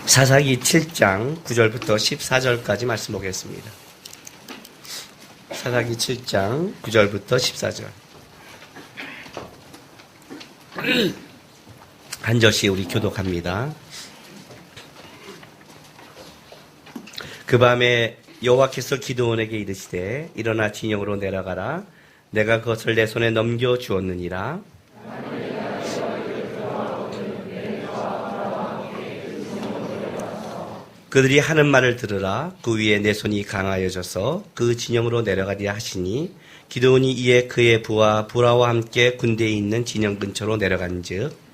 사사기 7장 9절부터 14절까지 말씀 보겠습니다. 사사기 7장 9절부터 14절. 한 절씩 우리 교독합니다. 그 밤에 여호와께서 기드온에게 이르시되 일어나 진영으로 내려가라. 내가 그것을 내 손에 넘겨 주었느니라. 그들이 하는 말을 들으라. 그 위에 내 손이 강하여져서 그 진영으로 내려가리라 하시니 기드온이 이에 그의 부하 부라와 함께 군대에 있는 진영 근처로 내려간즉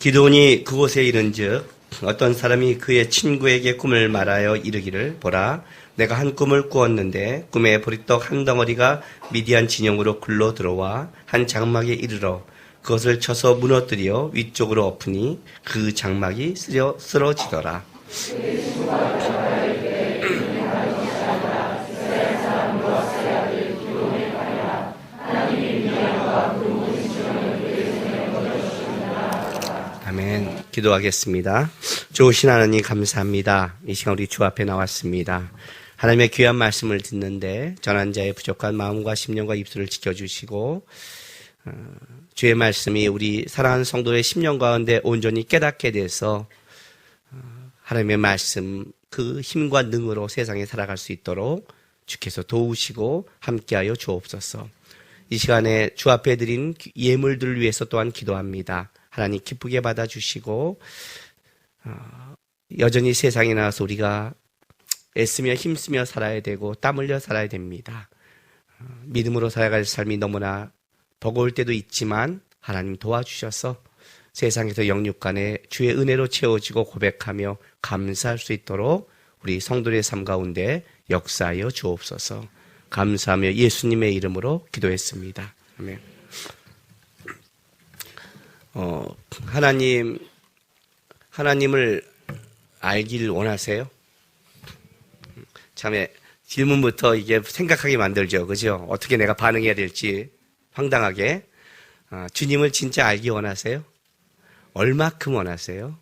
기드온이 그곳에 이른즉 어떤 사람이 그의 친구에게 꿈을 말하여 이르기를 보라, 내가 한 꿈을 꾸었는데 꿈에 보리떡 한 덩어리가 미디안 진영으로 굴러 들어와 한 장막에 이르러 그것을 쳐서 무너뜨려 위쪽으로 엎으니 그 장막이 쓰러지더라. 아멘. 기도하겠습니다. 좋으신 하나님 감사합니다. 이 시간 우리 주 앞에 나왔습니다. 하나님의 귀한 말씀을 듣는데 전한 자의 부족한 마음과 심령과 입술을 지켜주시고 주의 말씀이 우리 사랑하는 성도의 심령 가운데 온전히 깨닫게 돼서 하나님의 말씀 그 힘과 능으로 세상에 살아갈 수 있도록 주께서 도우시고 함께하여 주옵소서. 이 시간에 주 앞에 드린 예물들을 위해서 또한 기도합니다. 하나님 기쁘게 받아주시고 여전히 세상에 나와서 우리가 애쓰며 힘쓰며 살아야 되고 땀 흘려 살아야 됩니다. 믿음으로 살아갈 삶이 너무나 버거울 때도 있지만 하나님 도와주셔서 세상에서 영육간에 주의 은혜로 채워지고 고백하며 감사할 수 있도록 우리 성도의 삶 가운데 역사하여 주옵소서. 감사하며 예수님의 이름으로 기도했습니다. 아멘. 하나님을 알길 원하세요? 참에 질문부터 이게 생각하게 만들죠. 그죠? 어떻게 내가 반응해야 될지 황당하게. 주님을 진짜 알기 원하세요? 얼마큼 원하세요?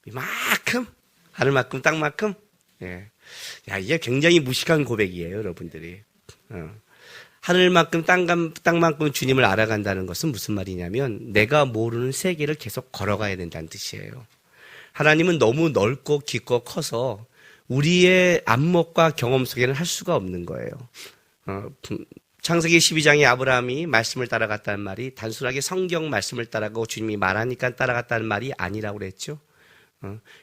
이만큼? 하늘만큼 땅만큼? 예. 야, 이게 굉장히 무식한 고백이에요, 여러분들이. 하늘만큼 땅만큼 주님을 알아간다는 것은 무슨 말이냐면 내가 모르는 세계를 계속 걸어가야 된다는 뜻이에요. 하나님은 너무 넓고 깊고 커서 우리의 안목과 경험 속에는 할 수가 없는 거예요. 창세기 12장에 아브라함이 말씀을 따라갔다는 말이 단순하게 성경 말씀을 따라가고 주님이 말하니까 따라갔다는 말이 아니라고 그랬죠.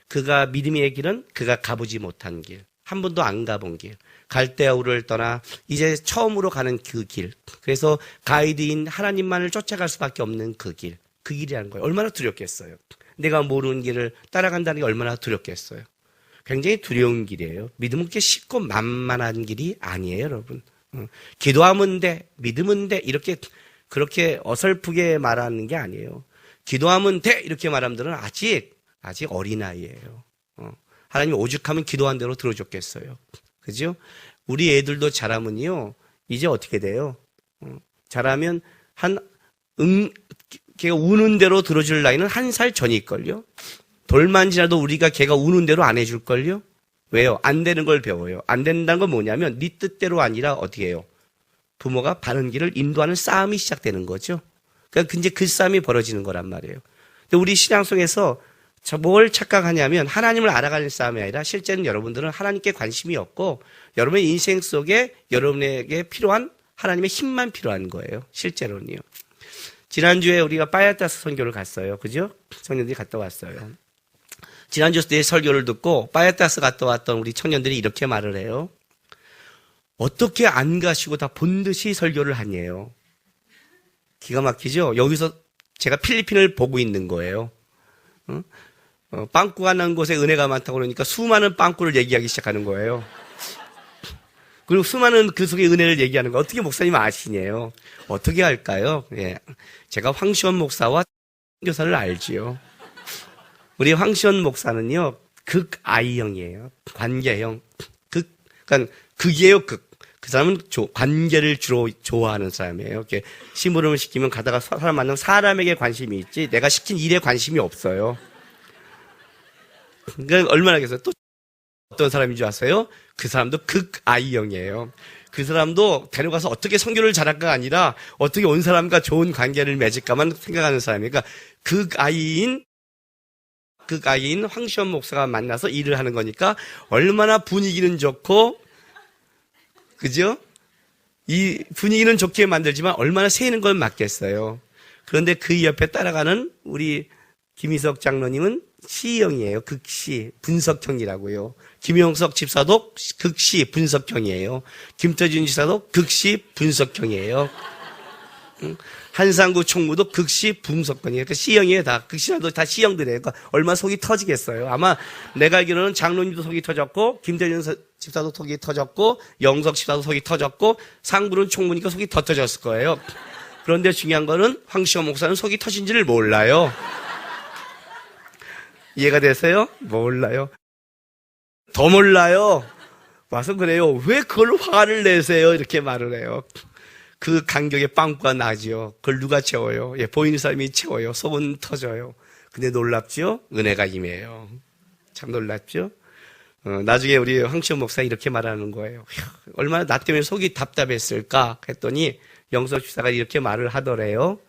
그가 믿음의 길은 그가 가보지 못한 길, 한 번도 안 가본 길, 갈대아 우르를 떠나 이제 처음으로 가는 그 길, 그래서 가이드인 하나님만을 쫓아갈 수밖에 없는 그 길, 그 길이라는 거예요. 얼마나 두렵겠어요. 내가 모르는 길을 따라간다는 게 얼마나 두렵겠어요. 굉장히 두려운 길이에요. 믿음은 그렇게 쉽고 만만한 길이 아니에요, 여러분. 기도하면 돼, 믿으면 돼, 이렇게 그렇게 어설프게 말하는 게 아니에요. 기도하면 돼 이렇게 말하는 분들은 아직 어린아이예요. 하나님이 오죽하면 기도한 대로 들어줬겠어요. 그죠? 우리 애들도 자라면요, 이제 어떻게 돼요? 자라면 걔가 우는 대로 들어줄 나이는 1살 전일걸요? 돌만 지나도 우리가 걔가 우는 대로 안 해줄걸요? 왜요? 안 되는 걸 배워요. 안 된다는 건 뭐냐면 네 뜻대로 아니라 어떻게 해요? 부모가 바른 길을 인도하는 싸움이 시작되는 거죠. 그러니까 이제 그 싸움이 벌어지는 거란 말이에요. 근데 우리 신앙 속에서 뭘 착각하냐면 하나님을 알아가는 싸움이 아니라 실제는 여러분들은 하나님께 관심이 없고 여러분의 인생 속에 여러분에게 필요한 하나님의 힘만 필요한 거예요. 실제로는요. 지난주에 우리가 바야타스 선교를 갔어요. 그죠? 청년들이 갔다 왔어요. 지난주 때 설교를 듣고 바야타스 갔다 왔던 우리 청년들이 이렇게 말을 해요. 어떻게 안 가시고 다 본 듯이 설교를 하냐요. 기가 막히죠? 여기서 제가 필리핀을 보고 있는 거예요. 빵꾸가 난 곳에 은혜가 많다고 그러니까 수많은 빵꾸를 얘기하기 시작하는 거예요. 그리고 수많은 그 속에 은혜를 얘기하는 거 어떻게 목사님 아시냐요? 어떻게 할까요? 예. 제가 황시원 목사와 교사를 알지요. 우리 황시원 목사는요, 극 I형이에요. 관계형. 그러니까 극이에요, 극. 그 사람은 관계를 주로 좋아하는 사람이에요. 이렇게 심부름을 시키면 가다가 사람 만나면 사람에게 관심이 있지 내가 시킨 일에 관심이 없어요. 그러니까 얼마나 하겠어요. 또 어떤 사람인 줄 아세요? 그 사람도 극아이형이에요. 그 사람도 데려가서 어떻게 선교를 잘할까가 아니라 어떻게 온 사람과 좋은 관계를 맺을까만 생각하는 사람이에요. 그러니까 극아이인 황시원 목사가 만나서 일을 하는 거니까 얼마나 분위기는 좋고 그죠? 이 분위기는 좋게 만들지만 얼마나 새는 걸 맞겠어요. 그런데 그 옆에 따라가는 우리 김희석 장로님은 C형이에요. 극시, 분석형이라고요. 김용석 집사도 극시, 분석형이에요. 김태준 집사도 극시, 분석형이에요. 한상구 총무도 극시, 분석형이에요. 그러니까 C형이에요. 다. 극시나도 다 C형들이에요. 그러니까 얼마나 속이 터지겠어요. 아마 내가 알기로는 장로님도 속이 터졌고, 김태준 집사도 속이 터졌고, 영석 집사도 속이 터졌고, 상구는 총무니까 속이 더 터졌을 거예요. 그런데 중요한 거는 황시호 목사는 속이 터진지를 몰라요. 이해가 되세요? 몰라요. 더 몰라요. 와서 그래요. 왜 그걸로 화를 내세요? 이렇게 말을 해요. 그 간격에 빵꾸가 나죠. 그걸 누가 채워요? 예, 보이는 사람이 채워요. 속은 터져요. 근데 놀랍죠? 은혜가 임해요. 참 놀랍죠? 나중에 우리 황시호 목사 이렇게 말하는 거예요. 얼마나 나 때문에 속이 답답했을까? 했더니 영석 집사가 이렇게 말을 하더래요.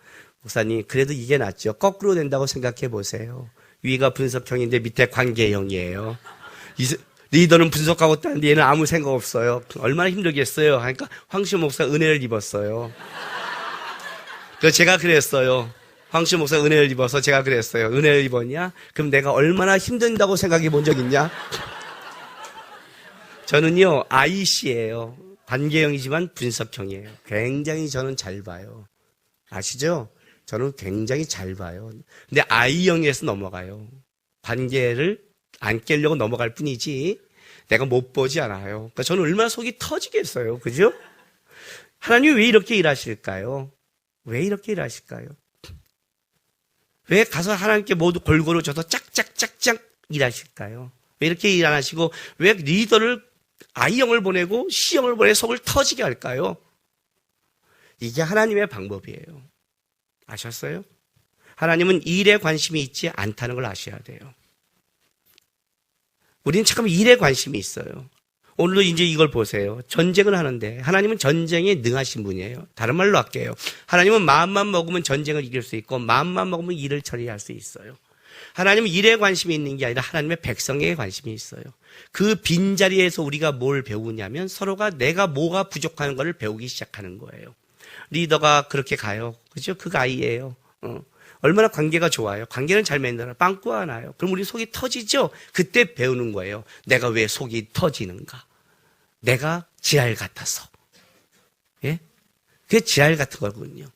목사님, 그래도 이게 낫죠. 거꾸로 된다고 생각해 보세요. 위가 분석형인데 밑에 관계형이에요. 리더는 분석하고 있다는데 얘는 아무 생각 없어요. 얼마나 힘들겠어요. 그러니까 황시호 목사 은혜를 입었어요. 그래서 제가 그랬어요. 황시호 목사 은혜를 입어서 제가 그랬어요. 은혜를 입었냐? 그럼 내가 얼마나 힘든다고 생각해 본 적 있냐? 저는요, IC예요. 관계형이지만 분석형이에요. 굉장히 저는 잘 봐요. 아시죠? 저는 굉장히 잘 봐요. 근데 I형에서 넘어가요. 관계를 안 깨려고 넘어갈 뿐이지 내가 못 보지 않아요. 그러니까 저는 얼마나 속이 터지겠어요. 그죠? 하나님이 왜 이렇게 일하실까요? 왜 이렇게 일하실까요? 왜 가서 하나님께 모두 골고루 줘서 짝짝짝짝 일하실까요? 왜 이렇게 일 안 하시고 왜 리더를 I형을 보내고 C형을 보내 속을 터지게 할까요? 이게 하나님의 방법이에요. 아셨어요? 하나님은 일에 관심이 있지 않다는 걸 아셔야 돼요. 우리는 참 일에 관심이 있어요. 오늘도 이제 이걸 보세요. 전쟁을 하는데 하나님은 전쟁에 능하신 분이에요. 다른 말로 할게요. 하나님은 마음만 먹으면 전쟁을 이길 수 있고 마음만 먹으면 일을 처리할 수 있어요. 하나님은 일에 관심이 있는 게 아니라 하나님의 백성에게 관심이 있어요. 그 빈자리에서 우리가 뭘 배우냐면 서로가 내가 뭐가 부족한 걸 배우기 시작하는 거예요. 리더가 그렇게 가요. 그죠? 그 아이예요. 얼마나 관계가 좋아요. 관계는 잘 맺느라 빵꾸가 나요. 그럼 우리 속이 터지죠? 그때 배우는 거예요. 내가 왜 속이 터지는가? 내가 지랄 같아서. 예? 그게 지랄 같은 거군요.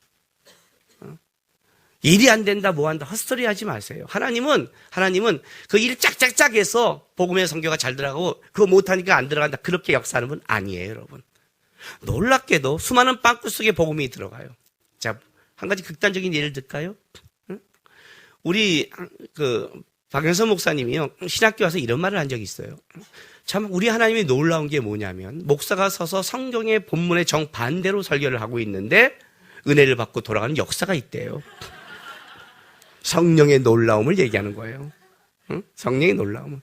일이 안 된다, 뭐 한다, 헛소리 하지 마세요. 하나님은 그 일 짝짝짝 해서 복음의 성교가 잘 들어가고 그거 못하니까 안 들어간다. 그렇게 역사하는 분 아니에요, 여러분. 놀랍게도 수많은 빵꾸 속에 복음이 들어가요. 자, 한 가지 극단적인 예를 들까요? 우리 박영선 목사님이요, 신학교 와서 이런 말을 한 적이 있어요. 참 우리 하나님이 놀라운 게 뭐냐면 목사가 서서 성경의 본문의 정반대로 설교를 하고 있는데 은혜를 받고 돌아가는 역사가 있대요. 성령의 놀라움을 얘기하는 거예요. 성령의 놀라움을.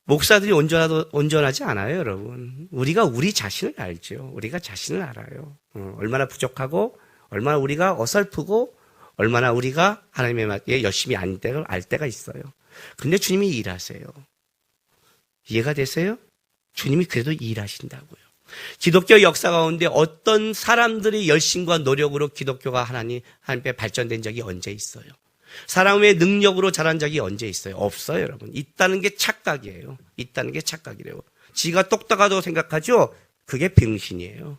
목사들이 온전하지 않아요, 여러분. 우리가 우리 자신을 알죠. 우리가 자신을 알아요. 얼마나 부족하고, 얼마나 우리가 어설프고, 얼마나 우리가 하나님의 말에 열심히 알 때가 있어요. 근데 주님이 일하세요. 이해가 되세요? 주님이 그래도 일하신다고요. 기독교 역사 가운데 어떤 사람들의 열심과 노력으로 기독교가 하나님께 발전된 적이 언제 있어요? 사람의 능력으로 자란 적이 언제 있어요? 없어요, 여러분. 있다는 게 착각이에요. 있다는 게 착각이래요. 지가 똑똑하다고 생각하죠? 그게 병신이에요.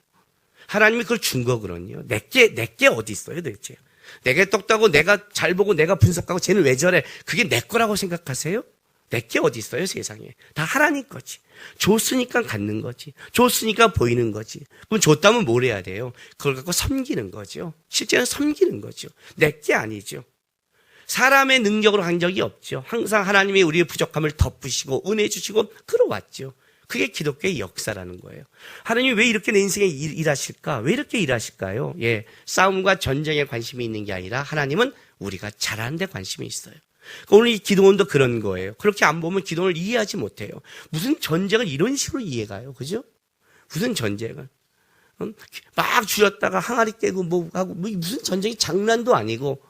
하나님이 그걸 준 거거든요. 내게 어디 있어요, 도대체? 내게 똑똑하고 내가 잘 보고 내가 분석하고 쟤는 왜 저래? 그게 내 거라고 생각하세요? 내게 어디 있어요, 세상에? 다 하나님 거지. 줬으니까 갖는 거지. 줬으니까 보이는 거지. 그럼 줬다면 뭘 해야 돼요? 그걸 갖고 섬기는 거죠. 실제는 섬기는 거죠. 내게 아니죠. 사람의 능력으로 한 적이 없죠. 항상 하나님이 우리의 부족함을 덮으시고 은혜 주시고 그러왔죠. 그게 기독교의 역사라는 거예요. 하나님이 왜 이렇게 내 인생에 일하실까? 왜 이렇게 일하실까요? 예, 싸움과 전쟁에 관심이 있는 게 아니라 하나님은 우리가 잘하는 데 관심이 있어요. 오늘 이 기도원도 그런 거예요. 그렇게 안 보면 기도원을 이해하지 못해요. 무슨 전쟁을 이런 식으로 이해가요? 그죠? 무슨 전쟁을. 막 줄였다가 항아리 깨고 뭐 하고 무슨 전쟁이 장난도 아니고.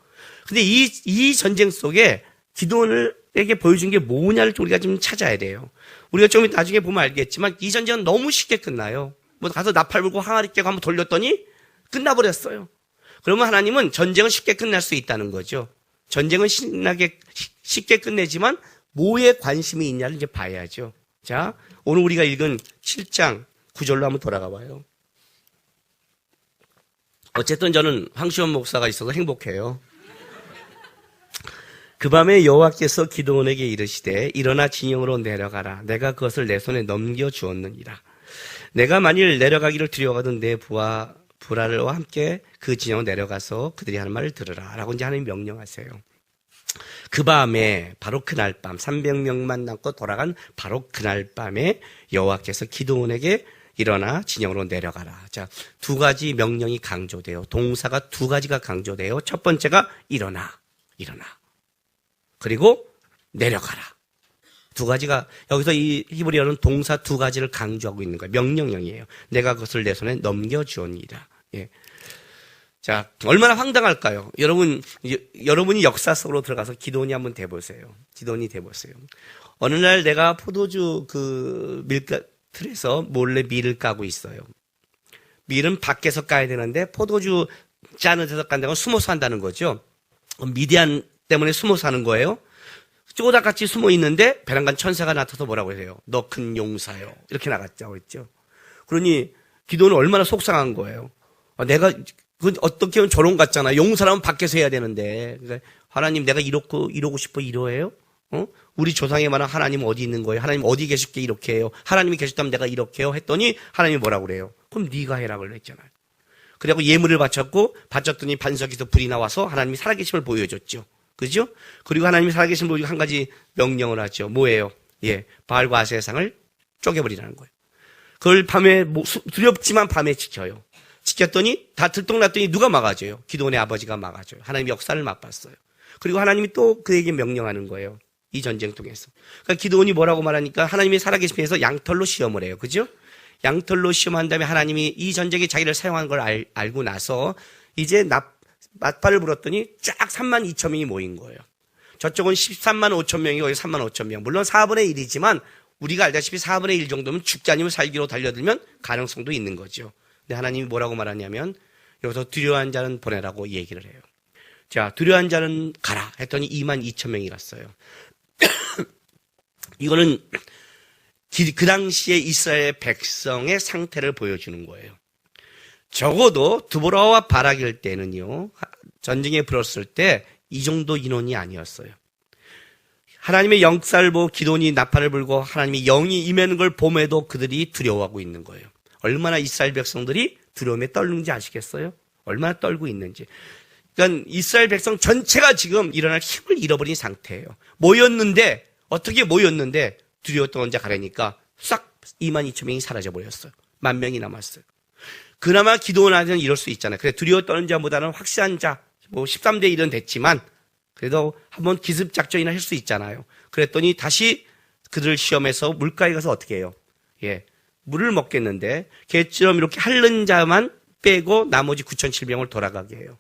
근데 이 전쟁 속에 기도원에게 보여준 게 뭐냐를 우리가 좀 찾아야 돼요. 우리가 좀 나중에 보면 알겠지만 이 전쟁은 너무 쉽게 끝나요. 뭐 가서 나팔 불고 항아리 깨고 한번 돌렸더니 끝나버렸어요. 그러면 하나님은 전쟁은 쉽게 끝날 수 있다는 거죠. 전쟁은 신나게 쉽게 끝내지만 뭐에 관심이 있냐를 이제 봐야죠. 자, 오늘 우리가 읽은 7장 9절로 한번 돌아가 봐요. 어쨌든 저는 황시원 목사가 있어서 행복해요. 그 밤에 여호와께서 기드온에게 이르시되 일어나 진영으로 내려가라. 내가 그것을 내 손에 넘겨주었느니라. 내가 만일 내려가기를 두려워하던 내 부하 브라르와 함께 그 진영으로 내려가서 그들이 하는 말을 들으라 라고 이제 하나님 명령하세요. 그 밤에 바로 그날 밤 300명만 남고 돌아간 바로 그날 밤에 여호와께서 기드온에게 일어나 진영으로 내려가라. 자, 두 가지 명령이 강조돼요. 동사가 두 가지가 강조돼요. 첫 번째가 일어나. 그리고 내려가라. 두 가지가 여기서 이 히브리어는 동사 두 가지를 강조하고 있는 거예요. 명령형이에요. 내가 그것을 내 손에 넘겨주었니라. 예. 자, 얼마나 황당할까요? 여러분이 역사 속으로 들어가서 기도원이 한번 돼보세요. 기도원이 돼보세요. 어느 날 내가 포도주 그 밀가틀에서 몰래 밀을 까고 있어요. 밀은 밖에서 까야 되는데 포도주 짜는 데서 깐다고 숨어서 한다는 거죠. 미디안 때문에 숨어서 하는 거예요. 쪼다같이 숨어 있는데 베란간 천사가 나타나서 뭐라고 해요? 너 큰 용사요. 이렇게 나갔다고 했죠. 그러니 기도는 얼마나 속상한 거예요. 내가 어떻게 하면 저런 같잖아. 용사라면 밖에서 해야 되는데. 하나님 내가 이러고 싶어 이러해요? 우리 조상에 말한 하나님 어디 있는 거예요? 하나님 어디 계실게 이렇게 해요? 하나님이 계셨다면 내가 이렇게 해요? 했더니 하나님이 뭐라고 그래요? 그럼 네가 해라 그랬잖아요. 그래갖고 예물을 바쳤더니 반석에서 불이 나와서 하나님이 살아계심을 보여줬죠. 그죠? 그리고 하나님이 살아계심을 보여주고 한 가지 명령을 하죠. 뭐예요? 예, 바알과 아세상을 쪼개버리라는 거예요. 그걸 밤에 두렵지만 밤에 지켜요. 지켰더니 다 들통났더니 누가 막아줘요? 기드온의 아버지가 막아줘요. 하나님이 역사를 맛봤어요. 그리고 하나님이 또 그에게 명령하는 거예요. 이 전쟁 통해서. 그러니까 기드온이 뭐라고 말하니까 하나님이 살아계심에 해서 양털로 시험을 해요. 그죠? 양털로 시험한 다음에 하나님이 이 전쟁에 자기를 사용한 걸 알고 나서 이제 맞팔을 불었더니 쫙 3만 2천 명이 모인 거예요. 저쪽은 13만 5천 명이고 여기 3만 5천 명. 물론 4분의 1이지만 우리가 알다시피 4분의 1 정도면 죽지 않으면 살기로 달려들면 가능성도 있는 거죠. 근데 하나님이 뭐라고 말하냐면 여기서 두려워한 자는 보내라고 얘기를 해요. 자, 두려워한 자는 가라 했더니 2만 2천 명이 갔어요. 이거는 그 당시에 이스라엘 백성의 상태를 보여주는 거예요. 적어도 드보라와 바락일 때는요, 전쟁에 불었을 때 이 정도 인원이 아니었어요. 하나님의 역사를 보고 기드온이 나팔을 불고 하나님의 영이 임하는 걸 봄에도 그들이 두려워하고 있는 거예요. 얼마나 이스라엘 백성들이 두려움에 떨는지 아시겠어요? 얼마나 떨고 있는지. 그러니까 이스라엘 백성 전체가 지금 일어날 힘을 잃어버린 상태예요. 어떻게 모였는데 두려웠던 자 가려니까 싹 2만 2천 명이 사라져버렸어요. 1만 명이 남았어요. 그나마 기도원한테는 이럴 수 있잖아요. 그래, 두려워 떠는 자보다는 확실한 자, 13대 1은 됐지만, 그래도 한번 기습작전이나 할 수 있잖아요. 그랬더니 다시 그들을 시험해서 물가에 가서 어떻게 해요? 예, 물을 먹겠는데, 개처럼 이렇게 핥는 자만 빼고 나머지 9,700명을 돌아가게 해요.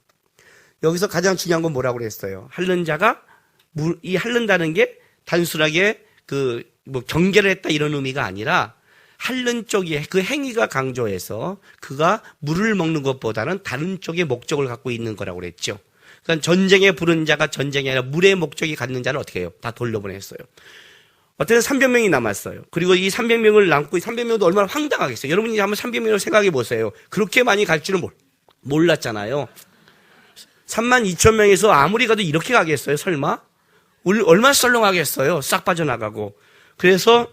여기서 가장 중요한 건 뭐라고 그랬어요? 핥는 자가, 핥는다는 게 단순하게 경계를 했다 이런 의미가 아니라, 핥는 쪽이 그 행위가 강조해서 그가 물을 먹는 것보다는 다른 쪽의 목적을 갖고 있는 거라고 그랬죠. 그러니까 전쟁에 부른 자가 전쟁이 아니라 물의 목적이 갖는 자는 어떻게 해요? 다 돌려보냈어요. 어쨌든 300명이 남았어요. 그리고 이 300명을 남고 이 300명도 얼마나 황당하겠어요. 여러분이 한번 300명을 생각해 보세요. 그렇게 많이 갈 줄은 몰랐잖아요. 3만 2천 명에서 아무리 가도 이렇게 가겠어요? 설마? 얼마나 썰렁하겠어요? 싹 빠져나가고. 그래서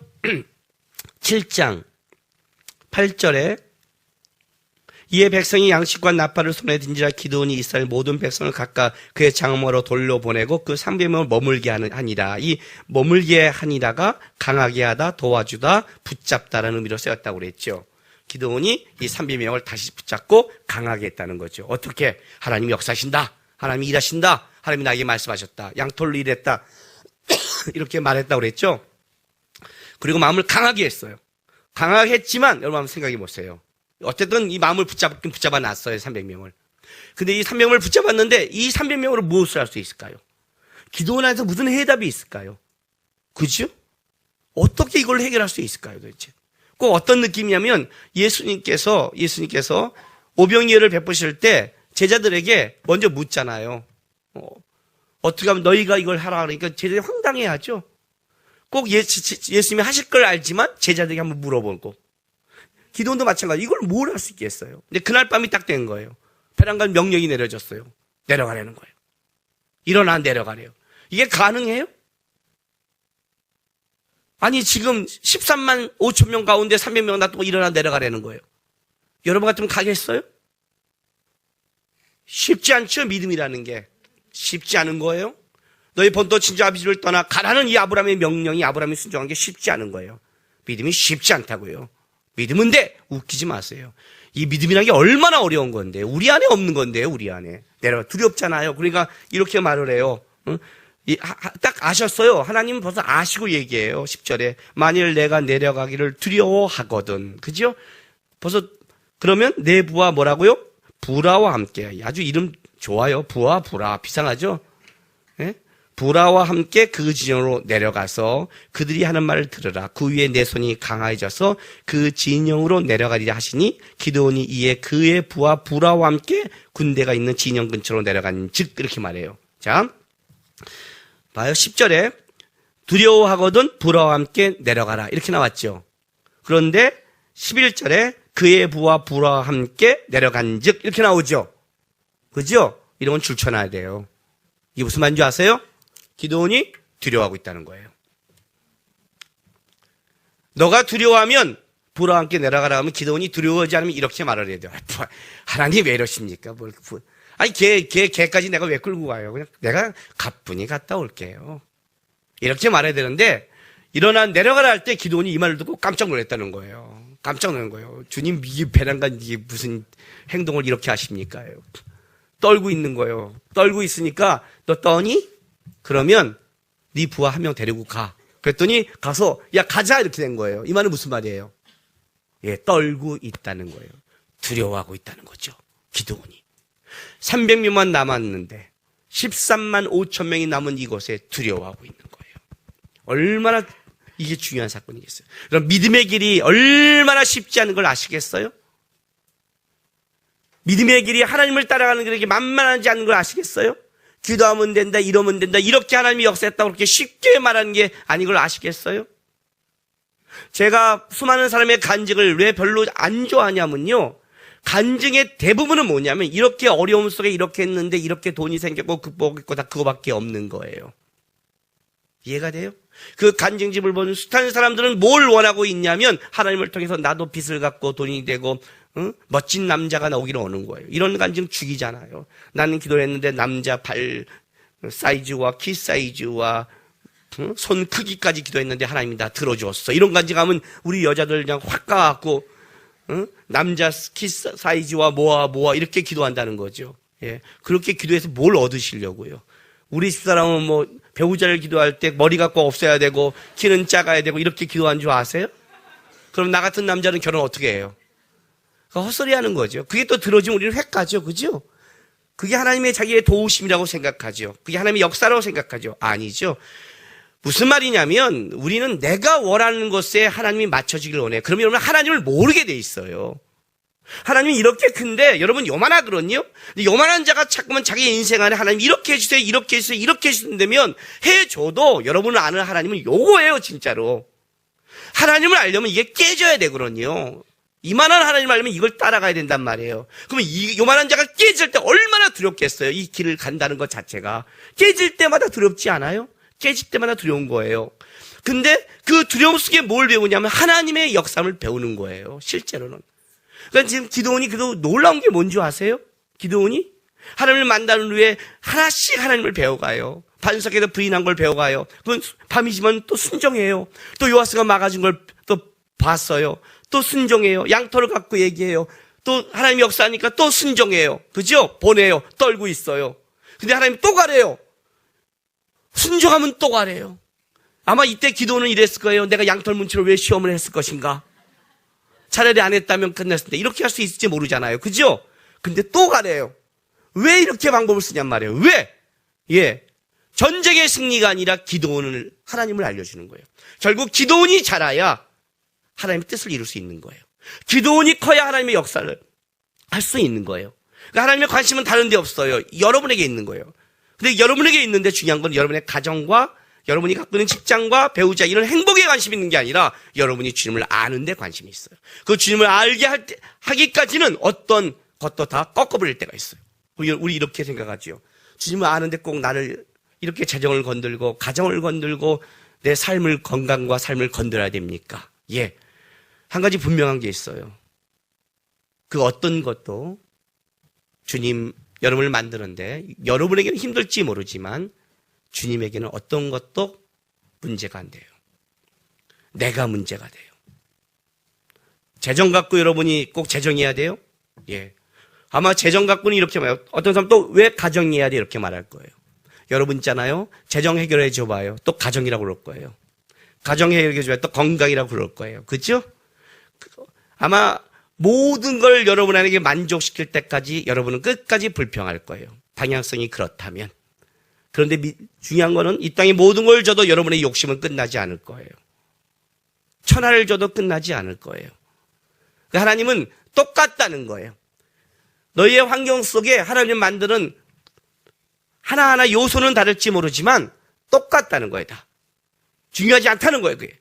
7장 8절에 이에 백성이 양식과 나팔을 손에 든지라 기드온이 이스라엘 모든 백성을 각각 그의 장막으로 돌려보내고 그 300명을 머물게 하니라. 이 머물게 하니라가 강하게 하다, 도와주다, 붙잡다라는 의미로 쓰였다고 그랬죠. 기드온이 이 300명을 다시 붙잡고 강하게 했다는 거죠. 어떻게? 하나님이 역사하신다. 하나님이 일하신다. 하나님이 나에게 말씀하셨다. 양털로 일했다. 이렇게 말했다고 그랬죠. 그리고 마음을 강하게 했어요. 강하게 했지만 여러분 한번 생각해 보세요. 어쨌든 이 마음을 붙잡아 놨어요. 300명을. 근데 이 300명을 붙잡았는데 이 300명으로 무엇을 할 수 있을까요? 기도원 안에서 무슨 해답이 있을까요? 그죠? 어떻게 이걸 해결할 수 있을까요, 도대체? 꼭 어떤 느낌이냐면 예수님께서 오병이어를 베푸실 때 제자들에게 먼저 묻잖아요. 어떻게 하면 너희가 이걸 하라 그러니까 제자들이 황당해하죠. 꼭 예수님이 하실 걸 알지만 제자들에게 한번 물어보고. 기도원도 마찬가지. 이걸 뭘 할 수 있겠어요? 근데 그날 밤이 딱 된 거예요. 베란간 명령이 내려졌어요. 내려가라는 거예요. 일어나 내려가래요. 이게 가능해요? 아니 지금 13만 5천 명 가운데 300명 놔두고 일어나 내려가라는 거예요. 여러분 같으면 가겠어요? 쉽지 않죠. 믿음이라는 게 쉽지 않은 거예요. 너희 본토 친자 아비집을 떠나 가라는 이 아브라함의 명령이 아브라함이 순종한 게 쉽지 않은 거예요. 믿음이 쉽지 않다고요. 믿음은 돼. 웃기지 마세요. 이 믿음이라는 게 얼마나 어려운 건데 우리 안에 없는 건데요. 우리 안에 두렵잖아요. 그러니까 이렇게 말을 해요. 응? 딱 아셨어요. 하나님은 벌써 아시고 얘기해요. 10절에 만일 내가 내려가기를 두려워하거든. 그죠? 벌써 그러면 내 부하 뭐라고요? 부라와 함께. 아주 이름 좋아요. 부하 부라 비상하죠? 예? 부라와 함께 그 진영으로 내려가서 그들이 하는 말을 들으라. 그 위에 내 손이 강해져서 그 진영으로 내려가리라 하시니 기드온이 이에 그의 부하 부라와 함께 군대가 있는 진영 근처로 내려간 즉 이렇게 말해요. 자, 봐요. 10절에 두려워하거든 부라와 함께 내려가라 이렇게 나왔죠. 그런데 11절에 그의 부하 부라와 함께 내려간 즉 이렇게 나오죠. 그죠? 이런 건 줄쳐놔야 돼요. 이게 무슨 말인지 아세요? 기드온이 두려워하고 있다는 거예요. 너가 두려워하면 부라와 함께 내려가라 하면 기드온이 두려워하지 않으면 이렇게 말을 해야 돼요. 하나님 왜 이러십니까? 아니 걔까지 내가 왜 끌고 가요? 그냥 내가 가뿐히 갔다 올게요. 이렇게 말해야 되는데 일어나 내려가라 할 때 기드온이 이 말을 듣고 깜짝 놀랐다는 거예요. 깜짝 놀란 거예요. 주님 이게 배란간 이게 무슨 행동을 이렇게 하십니까? 떨고 있는 거예요. 떨고 있으니까 너 떠니? 그러면 네 부하 한 명 데리고 가. 그랬더니 가서 야 가자 이렇게 된 거예요. 이 말은 무슨 말이에요? 예, 떨고 있다는 거예요. 두려워하고 있다는 거죠. 기드온이. 300명만 남았는데 13만 5천 명이 남은 이곳에 두려워하고 있는 거예요. 얼마나 이게 중요한 사건이겠어요. 그럼 믿음의 길이 얼마나 쉽지 않은 걸 아시겠어요? 믿음의 길이 하나님을 따라가는 길이 만만하지 않은 걸 아시겠어요? 기도하면 된다, 이러면 된다, 이렇게 하나님이 역사했다고 그렇게 쉽게 말하는 게 아닌 걸 아시겠어요? 제가 수많은 사람의 간증을 왜 별로 안 좋아하냐면요. 간증의 대부분은 뭐냐면 이렇게 어려움 속에 이렇게 했는데 이렇게 돈이 생겼고 극복했고 다 그거밖에 없는 거예요. 이해가 돼요? 그 간증집을 보는 숱한 사람들은 뭘 원하고 있냐면 하나님을 통해서 나도 빚을 갚고 돈이 되고 멋진 남자가 나오기를 원하는 거예요. 이런 간증 죽이잖아요. 나는 기도를 했는데 남자 발 사이즈와 키 사이즈와 손 크기까지 기도했는데 하나님이 다 들어주었어. 이런 간증하면 우리 여자들 그냥 확 가갖고 남자 키 사이즈와 뭐와 이렇게 기도한다는 거죠. 예, 그렇게 기도해서 뭘 얻으시려고요? 우리 집사람은 뭐 배우자를 기도할 때 머리가 꼭 없어야 되고 키는 작아야 되고 이렇게 기도한 줄 아세요? 그럼 나 같은 남자는 결혼 어떻게 해요? 헛소리하는 거죠. 그게 또 들어지면 우리는 획가죠, 그죠? 그게 하나님의 자기의 도우심이라고 생각하죠. 그게 하나님의 역사라고 생각하죠. 아니죠. 무슨 말이냐면 우리는 내가 원하는 것에 하나님이 맞춰주길 원해요. 그러면 여러분 하나님을 모르게 돼 있어요. 하나님이 이렇게 큰데 여러분 요만하거든요. 요만한 자가 자꾸만 자기 인생 안에 하나님 이렇게 해주세요, 이렇게 해주세요, 이렇게 해주신다면 해줘도 여러분을 아는 하나님은 요거예요, 진짜로. 하나님을 알려면 이게 깨져야 되거든요. 이만한 하나님을 알려면 이걸 따라가야 된단 말이에요. 그러면 요만한 자가 깨질 때 얼마나 두렵겠어요. 이 길을 간다는 것 자체가. 깨질 때마다 두렵지 않아요? 깨질 때마다 두려운 거예요. 근데 그 두려움 속에 뭘 배우냐면 하나님의 역사를 배우는 거예요. 실제로는. 그러니까 지금 기도원이 그래도 놀라운 게 뭔지 아세요? 기도원이 하나님을 만나는 후에 하나씩 하나님을 배워가요. 반석에서 부인한 걸 배워가요. 그건 밤이지만 또 순종해요. 또 요아스가 막아준 걸 또 봤어요. 또 순종해요. 양털을 갖고 얘기해요. 또 하나님 역사하니까 또 순종해요. 그죠? 보내요. 떨고 있어요. 근데 하나님 또 가래요. 순종하면 또 가래요. 아마 이때 기도는 이랬을 거예요. 내가 양털 문치로 왜 시험을 했을 것인가? 차라리 안 했다면 끝냈을 때 이렇게 할 수 있을지 모르잖아요. 그죠? 근데 또 가래요. 왜 이렇게 방법을 쓰냔 말이에요. 왜? 예. 전쟁의 승리가 아니라 기도원을 하나님을 알려주는 거예요. 결국 기도원이 자라야 하나님의 뜻을 이룰 수 있는 거예요. 기도원이 커야 하나님의 역사를 할 수 있는 거예요. 그러니까 하나님의 관심은 다른 데 없어요. 여러분에게 있는 거예요. 근데 여러분에게 있는데 중요한 건 여러분의 가정과 여러분이 갖고 있는 직장과 배우자 이런 행복에 관심이 있는 게 아니라 여러분이 주님을 아는 데 관심이 있어요. 그 주님을 알게 하기까지는 어떤 것도 다 꺾어버릴 때가 있어요. 우리 이렇게 생각하죠. 주님을 아는데 꼭 나를 이렇게 재정을 건들고 가정을 건들고 내 삶을 건강과 삶을 건드려야 됩니까? 예. 한 가지 분명한 게 있어요. 그 어떤 것도 주님 여러분을 만드는데 여러분에게는 힘들지 모르지만 주님에게는 어떤 것도 문제가 안 돼요. 내가 문제가 돼요. 재정 갖고 여러분이 꼭 재정해야 돼요? 예. 아마 재정 갖고는 이렇게 말해요. 어떤 사람 또 왜 가정해야 돼? 이렇게 말할 거예요. 여러분 있잖아요. 재정 해결해 줘봐요. 또 가정이라고 그럴 거예요. 가정 해결해 줘봐요. 또 건강이라고 그럴 거예요. 그렇죠? 아마 모든 걸 여러분에게 만족시킬 때까지 여러분은 끝까지 불평할 거예요. 방향성이 그렇다면. 그런데 중요한 거는 이 땅의 모든 걸 줘도 여러분의 욕심은 끝나지 않을 거예요. 천하를 줘도 끝나지 않을 거예요. 하나님은 똑같다는 거예요. 너희의 환경 속에 하나님 만드는 하나하나 요소는 다를지 모르지만 똑같다는 거예요. 다. 중요하지 않다는 거예요. 그게.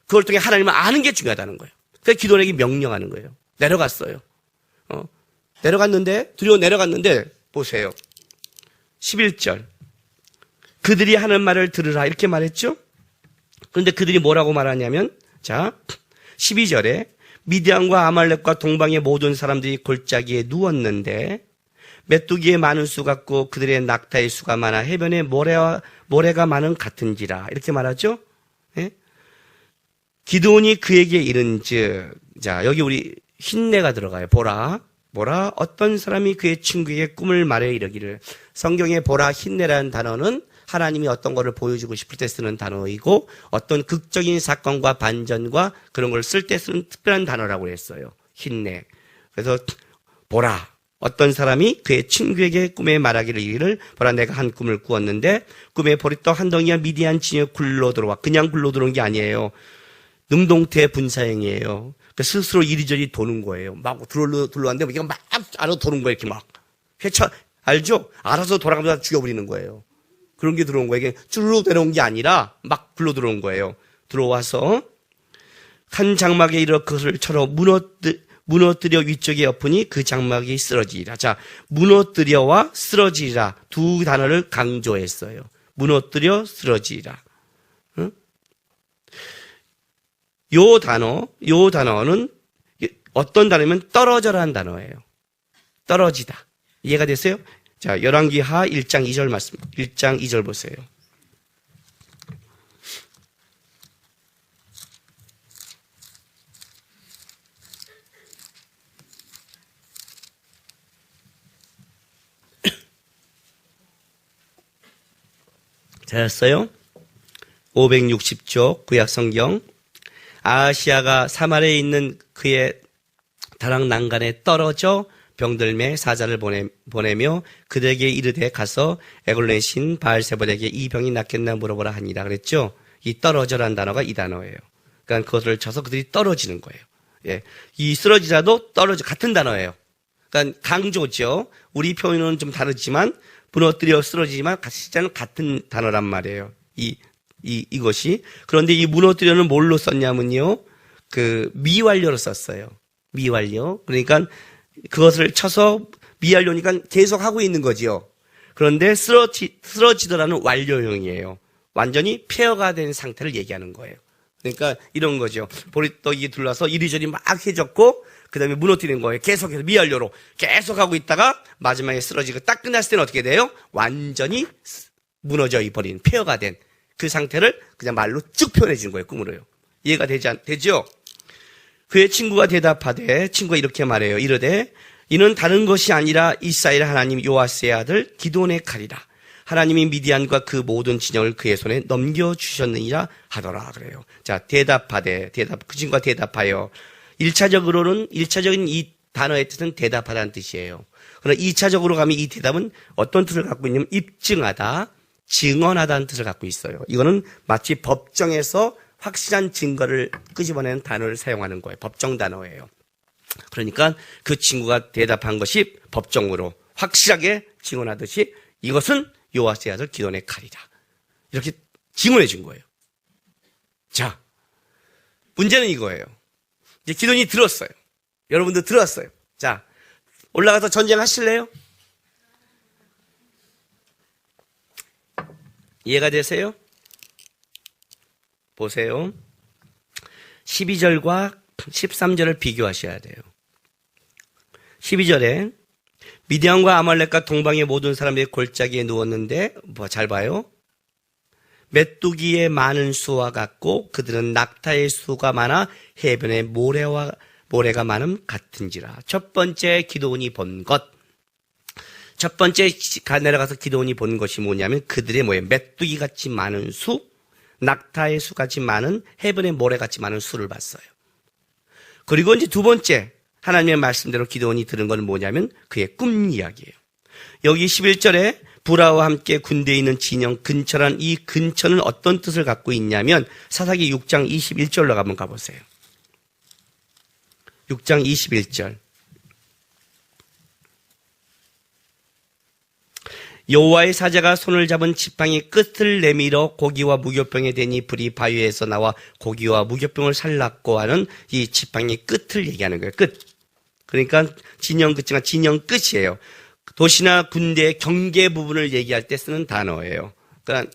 그걸 통해 하나님을 아는 게 중요하다는 거예요. 그래서 기도원에게 명령하는 거예요. 내려갔어요. 내려갔는데 두려워 내려갔는데 보세요. 11절. 그들이 하는 말을 들으라 이렇게 말했죠. 그런데 그들이 뭐라고 말하냐면 자 12절에 미디안과 아말렉과 동방의 모든 사람들이 골짜기에 누웠는데 메뚜기의 많은 수 같고 그들의 낙타의 수가 많아 해변에 모래가 많은 같은지라 이렇게 말하죠. 예? 기드온이 그에게 이른즉 자 여기 우리 흰내가 들어가요. 보라 어떤 사람이 그의 친구에게 꿈을 말해 이르기를 성경에 보라 흰내라는 단어는 하나님이 어떤 거를 보여주고 싶을 때 쓰는 단어이고 어떤 극적인 사건과 반전과 그런 걸 쓸 때 쓰는 특별한 단어라고 했어요. 흰내. 그래서 보라 어떤 사람이 그의 친구에게 꿈에 말하기를 이르기를 보라 내가 한 꿈을 꾸었는데 꿈에 보리떡 한 덩이가 미디안 진에 굴러 들어와 그냥 굴러 들어온 게 아니에요. 능동태 분사형이에요. 스스로 이리저리 도는 거예요. 막 둘러왔는데 이게 막 알아서 도는 거예요. 이렇게 막 알죠? 알아서 돌아가면서 죽여버리는 거예요. 그런 게 들어온 거예요. 이게 쭈르륵 내려온 게 아니라 막 굴러 들어온 거예요. 들어와서 한 장막에 이르러 그것을 쳐러 무너뜨려 위쪽에 엎으니 그 장막이 쓰러지리라. 자, 무너뜨려와 쓰러지리라 두 단어를 강조했어요. 무너뜨려 쓰러지리라. 응? 요 단어는 어떤 단어면 떨어져라는 단어예요. 떨어지다. 이해가 됐어요? 자, 열왕기하 1장 2절 말씀, 1장 2절 보세요. 잘했어요? 560쪽 구약성경. 아하시아가 사마리아에 있는 그의 다락 난간에 떨어져 병들매 사자를 보내며 그들에게 이르되 가서 에글론의 신 바알세볼에게 이 병이 낫겠나 물어보라 하니라 그랬죠. 이 떨어져라는 단어가 이 단어예요. 그러니까 그것을 쳐서 그들이 떨어지는 거예요. 예, 이 쓰러지라도 떨어져 같은 단어예요. 그러니까 강조죠. 우리 표현은 좀 다르지만 무너뜨려 쓰러지지만 시자는 같은 단어란 말이에요. 이것이. 그런데 이 무너뜨려는 뭘로 썼냐면요. 그 미완료로 썼어요. 미완료. 그러니까 그것을 쳐서 미완료니까 계속 하고 있는 거지요. 그런데 쓰러지더라는 완료형이에요. 완전히 폐허가 된 상태를 얘기하는 거예요. 그러니까 이런 거죠. 보리떡이 둘러서 이리저리 막 해졌고 그 다음에 무너뜨리는 거예요. 계속해서 미완료로 계속 하고 있다가 마지막에 쓰러지고 딱 끝났을 때는 어떻게 돼요? 완전히 무너져 버린 폐허가 된 그 상태를 그냥 말로 쭉 표현해 주는 거예요. 꿈으로요. 이해가 되죠? 그의 친구가 대답하되 친구가 이렇게 말해요. 이르되 이는 다른 것이 아니라 이스라엘 하나님 요아스의 아들 기드온의 칼이라. 하나님이 미디안과 그 모든 진영을 그의 손에 넘겨주셨느니라 하더라. 그래요. 자, 그 친구가 대답하여. 1차적인 이 단어의 뜻은 대답하다는 뜻이에요. 그러나 2차적으로 가면 이 대답은 어떤 뜻을 갖고 있냐면 입증하다, 증언하다는 뜻을 갖고 있어요. 이거는 마치 법정에서 확실한 증거를 끄집어내는 단어를 사용하는 거예요. 법정 단어예요. 그러니까 그 친구가 대답한 것이 법정으로 확실하게 증언하듯이 이것은 요아스의 아들 기드온의 칼이다. 이렇게 증언해 준 거예요. 자, 문제는 이거예요. 이제 기드온이 들었어요. 여러분도 들었어요. 자, 올라가서 전쟁하실래요? 이해가 되세요? 보세요. 12절과 13절을 비교하셔야 돼요. 12절에 미디안과 아말렉과 동방의 모든 사람들이 골짜기에 누웠는데 잘 봐요. 메뚜기의 많은 수와 같고 그들은 낙타의 수가 많아 해변의 모래가 많음 같은지라. 첫 번째 기드온이 본 것. 첫 번째 내려가서 기드온이 본 것이 뭐냐면 그들의 메뚜기 같이 많은 수, 낙타의 수 같이 많은 해변의 모래 같이 많은 수를 봤어요. 그리고 이제 두 번째 하나님의 말씀대로 기드온이 들은 건 뭐냐면 그의 꿈 이야기예요. 여기 11절에 부라와 함께 군대에 있는 진영 근처란 이 근처는 어떤 뜻을 갖고 있냐면 사사기 6장 21절로 한번 가보세요. 6장 21절. 여호와의 사자가 손을 잡은 지팡이 끝을 내밀어 고기와 무교병에 대니 불이 바위에서 나와 고기와 무교병을 살랐고 하는 이 지팡이 끝을 얘기하는 거예요. 끝. 그러니까 진영 끝이가 진영 끝이에요. 도시나 군대의 경계 부분을 얘기할 때 쓰는 단어예요. 그러니까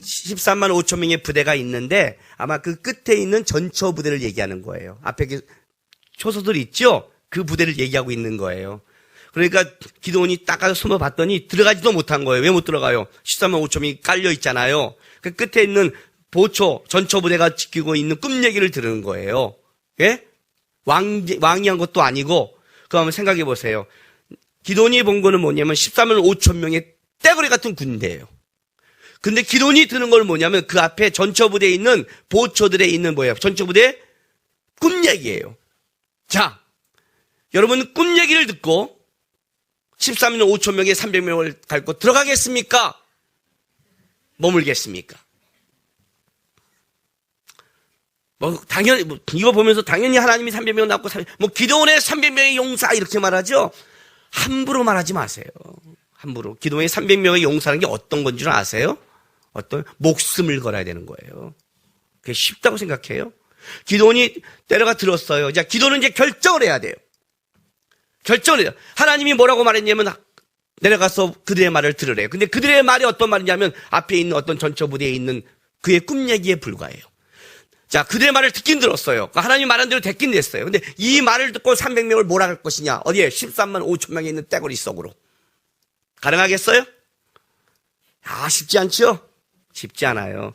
13만 5천 명의 부대가 있는데 아마 그 끝에 있는 전처 부대를 얘기하는 거예요. 앞에 초소들 있죠? 그 부대를 얘기하고 있는 거예요. 그러니까 기드온이 딱 가서 숨어봤더니 들어가지도 못한 거예요. 왜 못 들어가요? 13만 5천 명이 깔려 있잖아요. 그 끝에 있는 전처 부대가 지키고 있는 꿈 얘기를 들은 거예요. 예? 왕이 한 것도 아니고. 그럼 한번 생각해 보세요. 기드온이 본 거는 뭐냐면 13만 5천 명의 떼거리 같은 군대예요. 근데 기드온이 드는 건 뭐냐면 그 앞에 전처 부대에 있는 보초들에 있는 전처 부대의 꿈 얘기예요. 자, 여러분 꿈 얘기를 듣고 13만 5천 명에 300명을 밟고 들어가겠습니까? 머물겠습니까? 당연히, 이거 보면서 당연히 하나님이 300명 낳고, 기드온의 300명의 용사, 이렇게 말하죠? 함부로 말하지 마세요. 함부로. 기드온의 300명의 용사라는 게 어떤 건 줄 아세요? 어떤 목숨을 걸어야 되는 거예요. 그게 쉽다고 생각해요? 기드온이 내려가 들었어요. 자, 기드온은 이제 결정을 해야 돼요. 결정을 해요. 하나님이 뭐라고 말했냐면 내려가서 그들의 말을 들으래요. 근데 그들의 말이 어떤 말이냐면 앞에 있는 어떤 전처 부대에 있는 그의 꿈 얘기에 불과해요. 자, 그들의 말을 듣긴 들었어요. 하나님 말한 대로 됐긴 됐어요. 근데 이 말을 듣고 300명을 몰아갈 것이냐? 어디에? 13만 5천 명에 있는 떼거리 속으로. 가능하겠어요? 쉽지 않죠? 쉽지 않아요.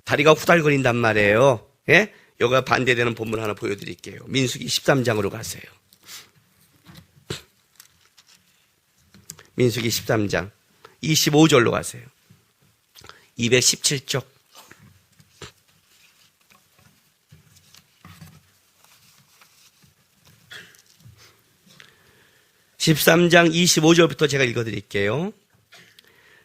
다리가 후달거린단 말이에요. 예? 여기가 반대되는 본문 하나 보여드릴게요. 민수기 13장으로 가세요. 민수기 13장 25절로 가세요. 217쪽. (13장) 25절부터 제가 읽어드릴게요.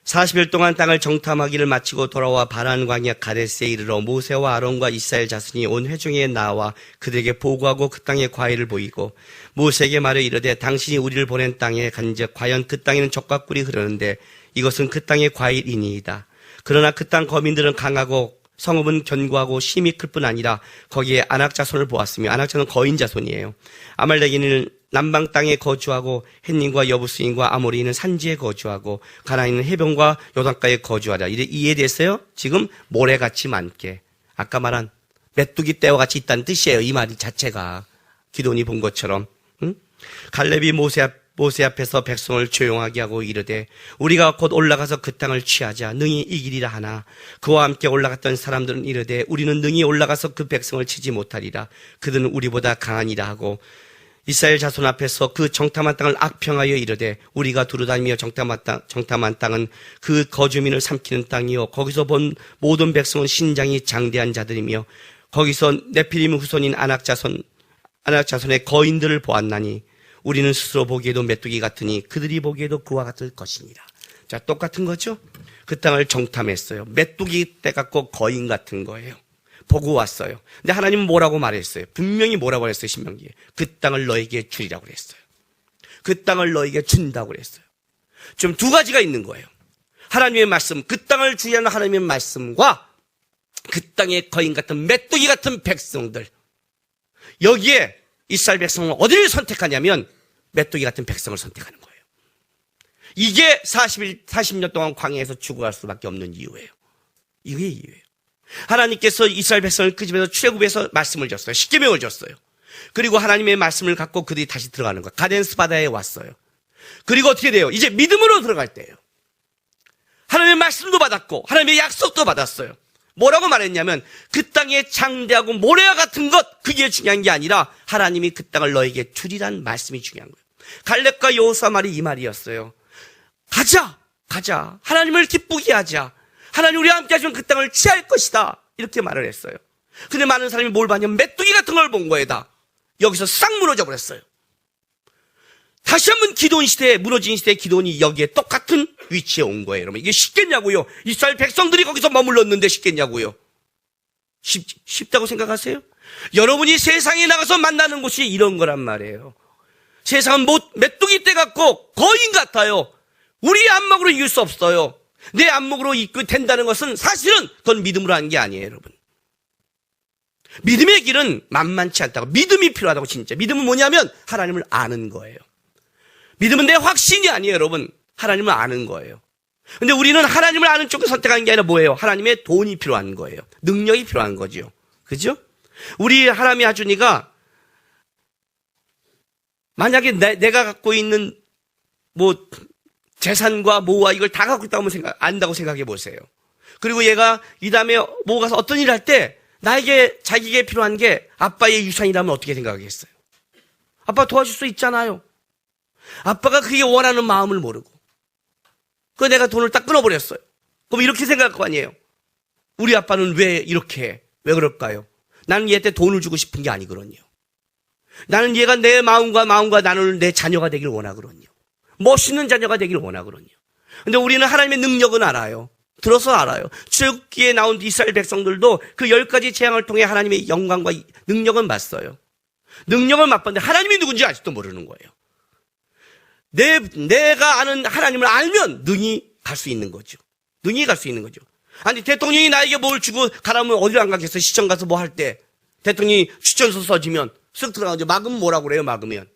40일 동안 땅을 정탐하기를 마치고 돌아와 바란 광야 가데스에 이르러 모세와 아론과 이스라엘 자손이 온 회중에 나와 그들에게 보고하고 그 땅의 과일을 보이고 모세에게 말해 이르되 당신이 우리를 보낸 땅에 간즉 과연 그 땅에는 젖과 꿀이 흐르는데 이것은 그 땅의 과일이니이다. 그러나 그 땅 거민들은 강하고 성읍은 견고하고 힘이 클 뿐 아니라 거기에 아낙 자손을 보았으며 아낙 자손은 거인 자손이에요. 아말렉인은 남방 땅에 거주하고 햇님과 여부스인과 아모리인은 산지에 거주하고 가나안인은 해변과 요단가에 거주하라. 이해됐어요? 지금 모래같이 많게 아까 말한 메뚜기 떼와 같이 있다는 뜻이에요. 이 말이 자체가. 기도니 본 것처럼. 응? 갈렙이 모세 앞에서 백성을 조용하게 하고 이르되 우리가 곧 올라가서 그 땅을 취하자 능히 이기리라 하나 그와 함께 올라갔던 사람들은 이르되 우리는 능히 올라가서 그 백성을 치지 못하리라. 그들은 우리보다 강하니라 하고 이스라엘 자손 앞에서 그 정탐한 땅을 악평하여 이르되 우리가 두루다니며 정탐한 땅은 그 거주민을 삼키는 땅이요 거기서 본 모든 백성은 신장이 장대한 자들이며 거기서 네피림 후손인 아낙 자손의 거인들을 보았나니 우리는 스스로 보기에도 메뚜기 같으니 그들이 보기에도 그와 같을 것이니라. 자, 똑같은 거죠? 그 땅을 정탐했어요. 메뚜기 떼 같고 거인 같은 거예요. 보고 왔어요. 근데 하나님은 뭐라고 말했어요? 분명히 뭐라고 했어요? 신명기에. 그 땅을 너에게 주리라고 그랬어요. 그 땅을 너에게 준다고 그랬어요. 좀 두 가지가 있는 거예요. 하나님의 말씀, 그 땅을 주리라는 하나님의 말씀과 그 땅의 거인 같은 메뚜기 같은 백성들. 여기에 이스라엘 백성은 어디를 선택하냐면 메뚜기 같은 백성을 선택하는 거예요. 이게 40년 동안 광야에서 죽어갈 수밖에 없는 이유예요. 이게 이유예요. 하나님께서 이스라엘 백성을 그 집에서 출애굽해서 말씀을 줬어요. 십계명을 줬어요. 그리고 하나님의 말씀을 갖고 그들이 다시 들어가는 거예요. 가데스 바다에 왔어요. 그리고 어떻게 돼요? 이제 믿음으로 들어갈 때예요. 하나님의 말씀도 받았고 하나님의 약속도 받았어요. 뭐라고 말했냐면 그 땅에 장대하고 모래와 같은 것 그게 중요한 게 아니라 하나님이 그 땅을 너에게 주리란 말씀이 중요한 거예요. 갈렙과 여호수아 말이 이 말이었어요. 가자. 하나님을 기쁘게 하자. 하나님 우리와 함께 하시면 그 땅을 취할 것이다. 이렇게 말을 했어요. 근데 많은 사람이 뭘 봤냐면 메뚜기 같은 걸 본 거예요. 다. 여기서 싹 무너져 버렸어요. 다시 한번 기도원 시대에 무너진 시대의 기도원이 여기에 똑같은 위치에 온 거예요. 여러분 이게 쉽겠냐고요? 이스라엘 백성들이 거기서 머물렀는데 쉽겠냐고요? 쉽다고 생각하세요? 여러분이 세상에 나가서 만나는 곳이 이런 거란 말이에요. 세상은 메뚜기 떼 같고 거인 같아요. 우리 안목으로 이길 수 없어요. 내 안목으로 이끌 된다는 것은 사실은 그건 믿음으로 하는 게 아니에요, 여러분. 믿음의 길은 만만치 않다고. 믿음이 필요하다고 진짜. 믿음은 뭐냐면 하나님을 아는 거예요. 믿음은 내 확신이 아니에요, 여러분. 하나님을 아는 거예요. 근데 우리는 하나님을 아는 쪽을 선택하는 게 아니라 뭐예요? 하나님의 돈이 필요한 거예요. 능력이 필요한 거죠. 그죠? 우리 하나님의 아주니가 만약에 내가 갖고 있는 재산과 모와 이걸 다 갖고 있다고 안다고 생각해 보세요. 그리고 얘가 이 다음에 모 가서 어떤 일을 할 때 자기에게 필요한 게 아빠의 유산이라면 어떻게 생각하겠어요? 아빠 도와줄 수 있잖아요. 아빠가 그게 원하는 마음을 모르고. 내가 돈을 딱 끊어버렸어요. 그럼 이렇게 생각할 거 아니에요. 우리 아빠는 왜 이렇게 해? 왜 그럴까요? 나는 얘한테 돈을 주고 싶은 게 아니거든요. 나는 얘가 내 마음과 나는 내 자녀가 되길 원하거든요. 멋있는 자녀가 되길 원하거든요. 근데 우리는 하나님의 능력은 알아요. 들어서 알아요. 출애굽기에 나온 이스라엘 백성들도 그 10가지 재앙을 통해 하나님의 영광과 능력은 봤어요. 능력을 맛봤는데 하나님이 누군지 아직도 모르는 거예요. 내가 아는 하나님을 알면 능히 갈 수 있는 거죠. 능히 갈 수 있는 거죠. 아니 대통령이 나에게 뭘 주고 가라면 어디로 안 가겠어? 시청 가서 뭐 할 때 대통령이 추천서 써주면 쓱 들어가죠. 막으면 뭐라고 그래요? 막으면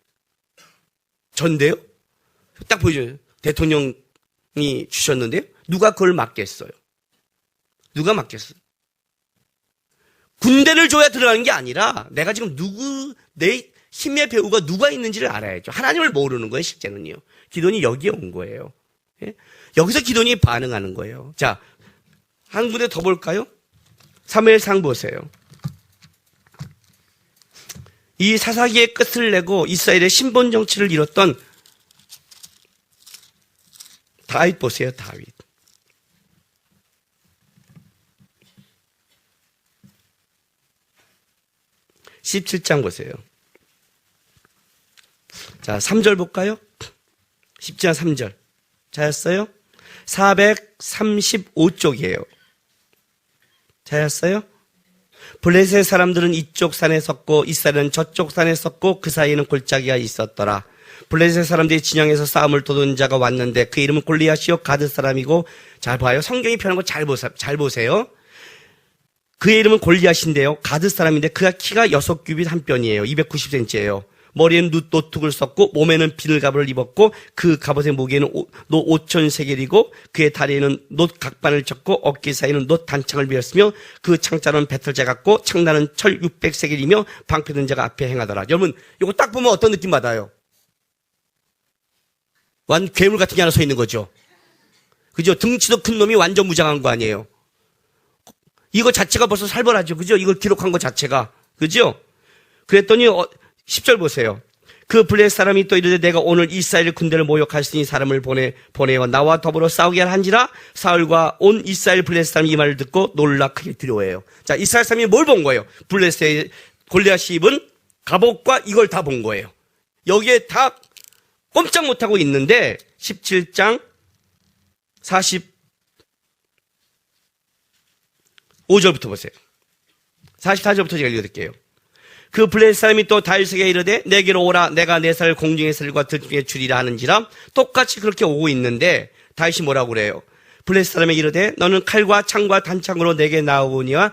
전데요? 딱 보여줘요. 대통령이 주셨는데요. 누가 그걸 막겠어요? 누가 막겠어요? 군대를 줘야 들어가는 게 아니라 내가 지금 내 힘의 배후가 누가 있는지를 알아야죠. 하나님을 모르는 거예요, 실제는요. 기도원이 여기에 온 거예요. 예? 여기서 기도원이 반응하는 거예요. 자, 한 군데 더 볼까요? 사무엘상 보세요. 이 사사기의 끝을 내고 이스라엘의 신분 정치를 이뤘던 다윗 보세요, 다윗. (17장) 보세요. 자, 3절 볼까요? 10장 3절. 잘했어요? 435쪽이에요. 잘했어요? 블레셋 사람들은 이쪽 산에 섰고 이스라엘은 저쪽 산에 섰고 그 사이에는 골짜기가 있었더라. 블레셋 사람들이 진영에서 싸움을 도는 자가 왔는데 그 이름은 골리앗이요 가드 사람이고, 잘 봐요. 성경이 표현한 거 잘 보세요. 그의 이름은 골리앗인데요. 가드 사람인데 그가 키가 6규빗 한 뼘이에요. 290cm예요. 머리에는 노툭을 썼고 몸에는 비늘갑을 입었고 그 갑옷의 무게는 노 5,000세겔이고 그의 다리에는 놋 각반을 쳤고 어깨 사이에는 놋 단창을 베었으며 그 창자는 배틀자 같고 창나는 철 600세겔이며 방패든 자가 앞에 행하더라. 여러분 이거 딱 보면 어떤 느낌 받아요? 괴물 같은 게 하나 서 있는 거죠. 그죠? 등치도 큰 놈이 완전 무장한 거 아니에요. 이거 자체가 벌써 살벌하죠. 그죠? 이걸 기록한 거 자체가. 그죠? 그랬더니 10절 보세요. 그 블레셋 사람이 또 이르되 내가 오늘 이스라엘 군대를 모욕하시니 사람을 보내어 나와 더불어 싸우게 한지라. 사울과 온 이스라엘 블레셋 사람이 이 말을 듣고 놀라 크게 두려워해요. 자, 이스라엘 사람이 뭘 본 거예요? 블레셋의 골리앗이 입은 갑옷과 이걸 다 본 거예요. 여기에 다 꼼짝 못하고 있는데 17장 45절부터 보세요. 44절부터 제가 읽어드릴게요. 그 블레셋 사람이 또 다윗에게 이르되 내게로 오라 내가 내 살 공중의 살과 들중에 주리라 하는지라. 똑같이 그렇게 오고 있는데 다윗이 뭐라고 그래요? 블레셋 사람에게 이르되 너는 칼과 창과 단창으로 내게 나오니와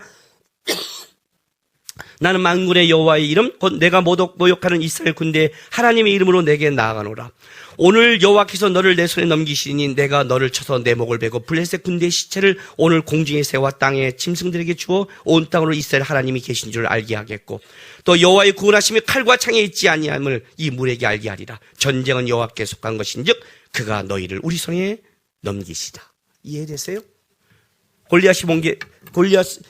나는 만군의 여호와의 이름 곧 내가 모욕하는 이스라엘 군대의 하나님의 이름으로 내게 나아가노라. 오늘 여호와께서 너를 내 손에 넘기시니 내가 너를 쳐서 내 목을 베고 블레셋 군대의 시체를 오늘 공중에 세워 땅의 짐승들에게 주어 온 땅으로 이스라엘 하나님이 계신 줄 알게 하겠고 또 여호와의 구원하심이 칼과 창에 있지 아니함을 이 물에게 알게 하리라. 전쟁은 여호와께 속한 것인즉 그가 너희를 우리 손에 넘기시다. 이해되세요?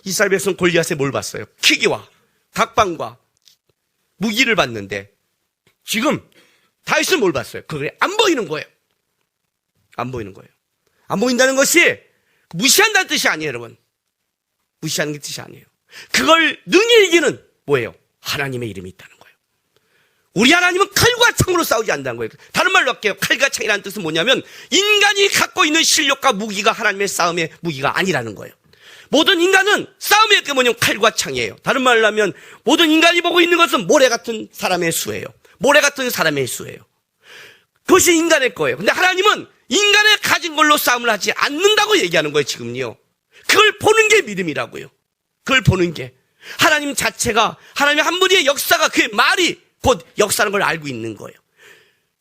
이스라엘 백성 골리앗에 뭘 봤어요? 키기와 각방과 무기를 봤는데 지금 다윗은 뭘 봤어요? 그게 안 보이는 거예요. 안 보이는 거예요. 안 보인다는 것이 무시한다는 뜻이 아니에요, 여러분. 무시하는 게 뜻이 아니에요. 그걸 능히 이기는 뭐예요? 하나님의 이름이 있다는 거예요. 우리 하나님은 칼과 창으로 싸우지 않는다는 거예요. 다른 말로 할게요. 칼과 창이라는 뜻은 뭐냐면 인간이 갖고 있는 실력과 무기가 하나님의 싸움의 무기가 아니라는 거예요. 모든 인간은 싸움의 게 뭐냐면 칼과 창이에요. 다른 말로 하면 모든 인간이 보고 있는 것은 모래 같은 사람의 수예요. 모래 같은 사람의 수예요. 그것이 인간의 거예요. 근데 하나님은 인간의 가진 걸로 싸움을 하지 않는다고 얘기하는 거예요, 지금요. 그걸 보는 게 믿음이라고요. 그걸 보는 게. 하나님 자체가, 하나님의 한 분의 역사가 그의 말이 곧 역사라는 걸 알고 있는 거예요.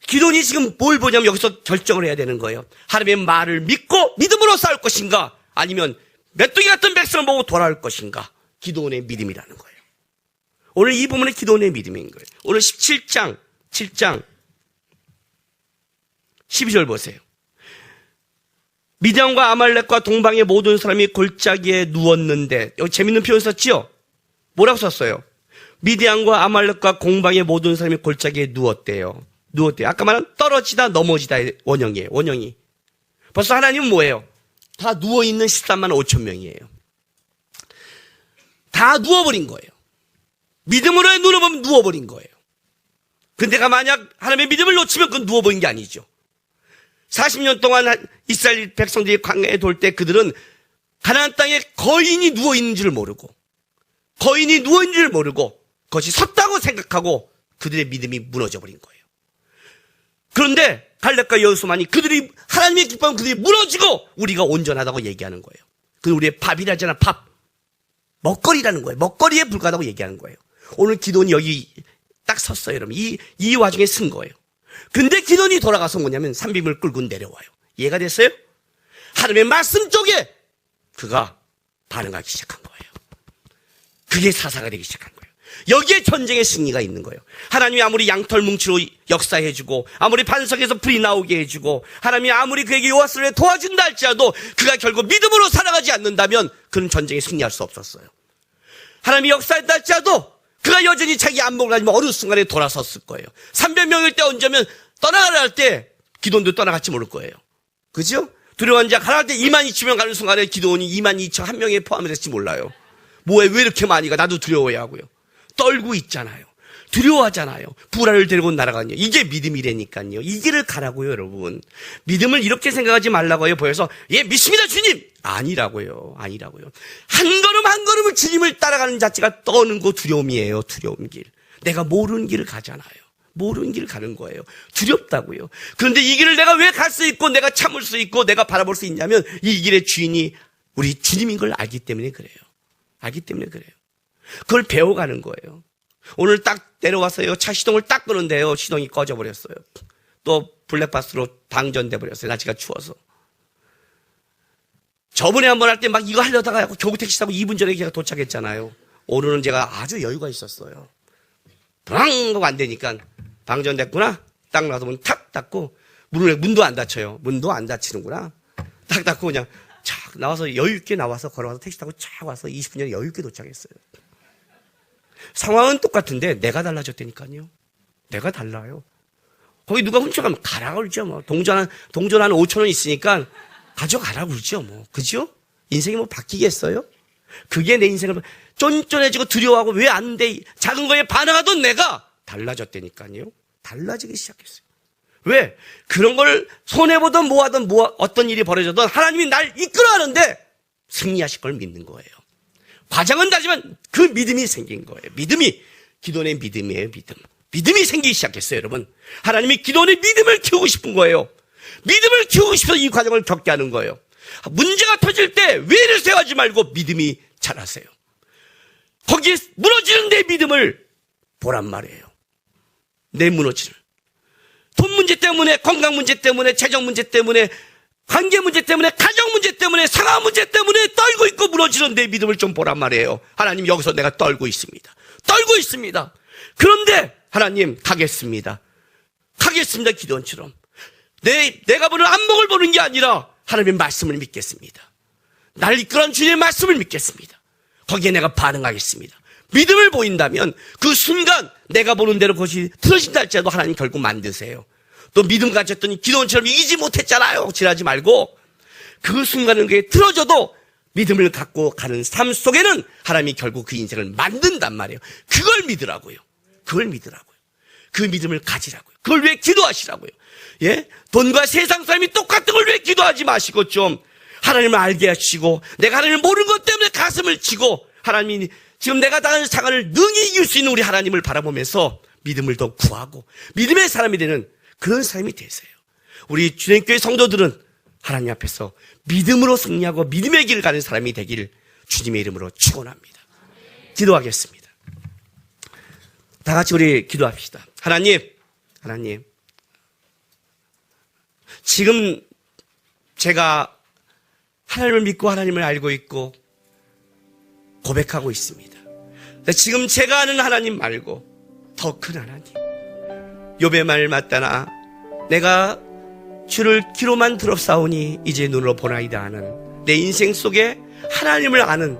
기도원이 지금 뭘 보냐면 여기서 결정을 해야 되는 거예요. 하나님의 말을 믿고 믿음으로 싸울 것인가 아니면 메뚜기 같은 백성을 보고 돌아올 것인가. 기도원의 믿음이라는 거예요. 오늘 이 부분은 기도원의 믿음인 거예요. 오늘 7장 12절 보세요. 미디안과 아말렉과 동방의 모든 사람이 골짜기에 누웠는데 여기 재밌는 표현 썼지요? 뭐라고 썼어요? 미디안과 아말렉과 공방의 모든 사람이 골짜기에 누웠대요. 아까 말한 떨어지다 넘어지다의 원형이. 벌써 하나님은 뭐예요? 다 누워있는 13만 5천 명이에요. 다 누워버린 거예요. 믿음으로의 눈을 보면 누워버린 거예요. 근데 내가 만약 하나님의 믿음을 놓치면 그건 누워버린 게 아니죠. 40년 동안 이스라엘 백성들이 광야에 돌 때 그들은 가나안 땅에 거인이 누워있는 줄 모르고 그것이 섰다고 생각하고 그들의 믿음이 무너져버린 거예요. 그런데 갈렙과 여호수아만이 그들이 하나님의 기뻐하면 그들이 무너지고 우리가 온전하다고 얘기하는 거예요. 그건 우리의 밥이라잖아. 밥. 먹거리라는 거예요. 먹거리에 불과하다고 얘기하는 거예요. 오늘 기도원이 여기 딱 섰어요, 여러분. 이 와중에 쓴 거예요. 근데 기도원이 돌아가서 뭐냐면 산비물 끌고 내려와요. 이해가 됐어요? 하나님의 말씀 쪽에 그가 반응하기 시작한 거예요. 그게 사사가 되기 시작한 거예요. 여기에 전쟁의 승리가 있는 거예요. 하나님이 아무리 양털 뭉치로 역사해주고 아무리 반석에서 불이 나오게 해주고 하나님이 아무리 그에게 요하스를 도와준다 할지라도 그가 결국 믿음으로 살아가지 않는다면 그는 전쟁에 승리할 수 없었어요. 하나님이 역사했다 할지라도 그가 여전히 자기 안목을 가지고 어느 순간에 돌아섰을 거예요. 300명일 때 언제면 떠나가려 할 때 기도원도 떠나갈지 모를 거예요. 그죠? 두려워한 자 가라 할 때 22,000명 가는 순간에 기도원이 22,001명에 포함될지 몰라요. 뭐에 왜 이렇게 많이 가? 나도 두려워야 하고요. 떨고 있잖아요. 두려워하잖아요. 부라를 데리고 날아가냐. 이게 믿음이라니까요. 이 길을 가라고요, 여러분. 믿음을 이렇게 생각하지 말라고요. 보여서 예, 믿습니다, 주님. 아니라고요. 한 걸음 한 걸음을 주님을 따라가는 자체가 떠는 거 두려움이에요. 두려움 길. 내가 모르는 길을 가잖아요. 모르는 길을 가는 거예요. 두렵다고요. 그런데 이 길을 내가 왜 갈 수 있고 내가 참을 수 있고 내가 바라볼 수 있냐면 이 길의 주인이 우리 주님인 걸 알기 때문에 그래요. 그걸 배워가는 거예요. 오늘 딱 내려왔어요. 차 시동을 딱 끄는데요. 시동이 꺼져버렸어요. 또 블랙박스로 방전돼 버렸어요. 날씨가 추워서. 저번에 한번 할 때 막 이거 하려다가 겨우 택시 타고 2분 전에 제가 도착했잖아요. 오늘은 제가 아주 여유가 있었어요. 드랑 하고 안 되니까 방전됐구나. 딱 나서 문 탁 닫고 문도 안 닫혀요. 문도 안 닫히는구나. 딱 닫고 그냥 착 나와서 여유 있게 나와서 걸어와서 택시 타고 착 와서 20분 전에 여유 있게 도착했어요. 상황은 똑같은데 내가 달라졌다니까요. 내가 달라요. 거기 누가 훔쳐가면 가라고 그러죠. 뭐 동전 한 5,000원 있으니까 가져가라고 그러죠. 뭐 그죠? 인생이 뭐 바뀌겠어요? 그게 내 인생을 쫀쫀해지고 두려워하고 왜 안 돼? 작은 거에 반항하던 내가 달라졌다니까요. 달라지기 시작했어요. 왜? 그런 걸 손해보던 뭐하던 어떤 일이 벌어져도 하나님이 날 이끌어가는데 승리하실 걸 믿는 거예요. 과정은 다르지만 그 믿음이 생긴 거예요. 믿음이 기도원의 믿음이에요. 믿음이 생기기 시작했어요. 여러분, 하나님이 기도원의 믿음을 키우고 싶은 거예요. 믿음을 키우고 싶어서 이 과정을 겪게 하는 거예요. 문제가 터질 때 외를 세워하지 말고 믿음이 자라세요. 거기에 무너지는 내 믿음을 보란 말이에요. 내 무너지는 돈 문제 때문에, 건강 문제 때문에, 재정 문제 때문에, 관계 문제 때문에, 가정 문제 때문에, 상하 문제 때문에 떨고 있고 무너지는 내 믿음을 좀 보란 말이에요. 하나님, 여기서 내가 떨고 있습니다. 떨고 있습니다. 그런데 하나님, 가겠습니다. 기도원처럼. 내가 보는 안목을 보는 게 아니라 하나님의 말씀을 믿겠습니다. 날 이끌어간 주님의 말씀을 믿겠습니다. 거기에 내가 반응하겠습니다. 믿음을 보인다면 그 순간 내가 보는 대로 그것이 틀어진다 할지라도 하나님 결국 만드세요. 또 믿음 가졌더니 기도원처럼 이기지 못했잖아요. 지나지 말고 그 순간은 그게 틀어져도 믿음을 갖고 가는 삶 속에는 하나님이 결국 그 인생을 만든단 말이에요. 그걸 믿으라고요. 그 믿음을 가지라고요. 그걸 위해 기도하시라고요. 예? 돈과 세상 사람이 똑같은 걸 위해 기도하지 마시고 좀 하나님을 알게 하시고 내가 하나님을 모르는 것 때문에 가슴을 치고 하나님이 지금 내가 당하는 상황을 능히 이길 수 있는 우리 하나님을 바라보면서 믿음을 더 구하고 믿음의 사람이 되는 그런 삶이 되세요. 우리 주님교회 성도들은 하나님 앞에서 믿음으로 승리하고 믿음의 길을 가는 사람이 되길 주님의 이름으로 축원합니다. 기도하겠습니다. 다 같이 우리 기도합시다. 하나님, 지금 제가 하나님을 믿고 하나님을 알고 있고 고백하고 있습니다. 지금 제가 아는 하나님 말고 더 큰 하나님. 욥의 말 맞다나 내가 주를 귀로만 들었사오니 이제 눈으로 보나이다 하는 내 인생 속에 하나님을 알아가는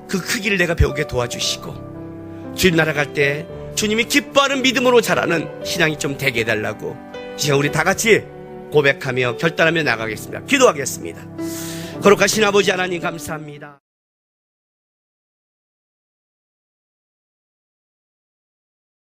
그 크기를 내가 배우게 도와주시고 주님 날아갈 때 주님이 기뻐하는 믿음으로 자라는 신앙이 좀 되게 해달라고 이 시간 우리 다 같이 고백하며 결단하며 나가겠습니다. 기도하겠습니다. 거룩하신 아버지 하나님 감사합니다.